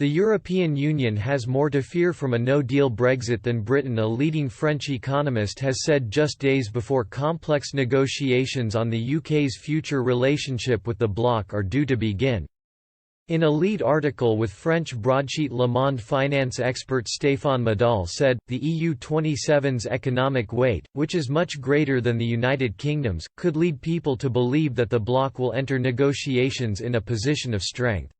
The European Union has more to fear from a no-deal Brexit than Britain, a leading French economist has said just days before complex negotiations on the UK's future relationship with the bloc are due to begin. In a lead article with French broadsheet Le Monde, finance expert Stéphane Madal said, the EU 27's economic weight, which is much greater than the United Kingdom's, could lead people to believe that the bloc will enter negotiations in a position of strength.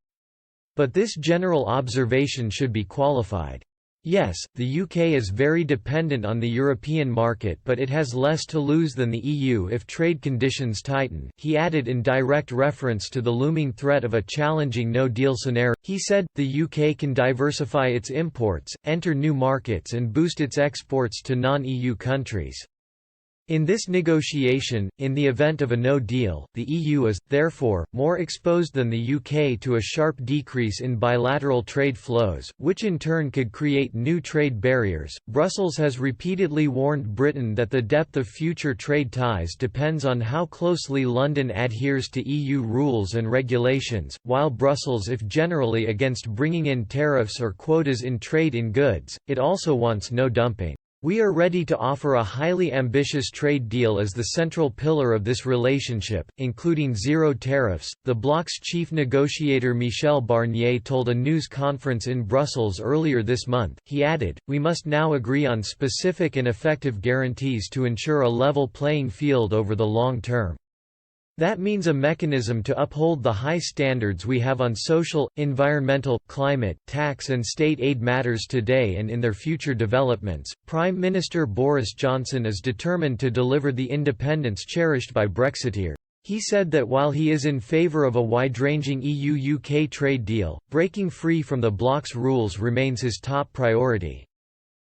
But this general observation should be qualified. Yes, the UK is very dependent on the European market, but it has less to lose than the EU if trade conditions tighten, he added in direct reference to the looming threat of a challenging no-deal scenario. He said, the UK can diversify its imports, enter new markets and boost its exports to non-EU countries. In this negotiation, in the event of a no-deal, the EU is, therefore, more exposed than the UK to a sharp decrease in bilateral trade flows, which in turn could create new trade barriers. Brussels has repeatedly warned Britain that the depth of future trade ties depends on how closely London adheres to EU rules and regulations. While Brussels is generally against bringing in tariffs or quotas in trade in goods, it also wants no dumping. We are ready to offer a highly ambitious trade deal as the central pillar of this relationship, including zero tariffs, the bloc's chief negotiator Michel Barnier told a news conference in Brussels earlier this month. He added, we must now agree on specific and effective guarantees to ensure a level playing field over the long term. That means a mechanism to uphold the high standards we have on social, environmental, climate, tax and state aid matters today and in their future developments. Prime Minister Boris Johnson is determined to deliver the independence cherished by Brexiteers. He said that while he is in favour of a wide-ranging EU-UK trade deal, breaking free from the bloc's rules remains his top priority.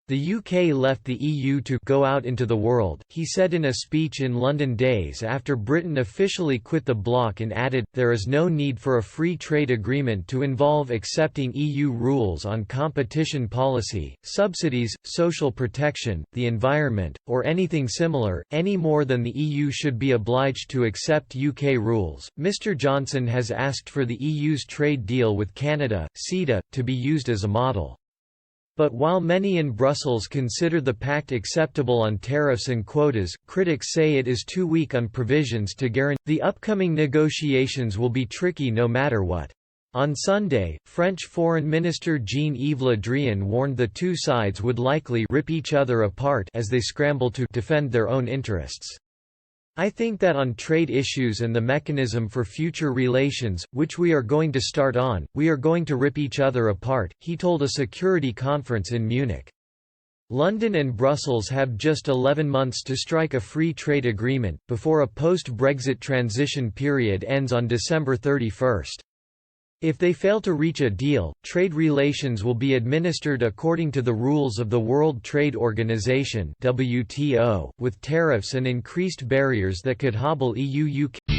The UK left the EU to go out into the world, he said in a speech in London days after Britain officially quit the bloc, and added, there is no need for a free trade agreement to involve accepting EU rules on competition policy, subsidies, social protection, the environment, or anything similar, any more than the EU should be obliged to accept UK rules. Mr Johnson has asked for the EU's trade deal with Canada, CETA, to be used as a model. But while many in Brussels consider the pact acceptable on tariffs and quotas, critics say it is too weak on provisions to guarantee. The upcoming negotiations will be tricky no matter what. On Sunday, French Foreign Minister Jean-Yves Le Drian warned the two sides would likely rip each other apart as they scramble to defend their own interests. I think that on trade issues and the mechanism for future relations, which we are going to start on, we are going to rip each other apart, he told a security conference in Munich. London and Brussels have just 11 months to strike a free trade agreement, before a post-Brexit transition period ends on December 31. If they fail to reach a deal, trade relations will be administered according to the rules of the World Trade Organization (WTO), with tariffs and increased barriers that could hobble EU-UK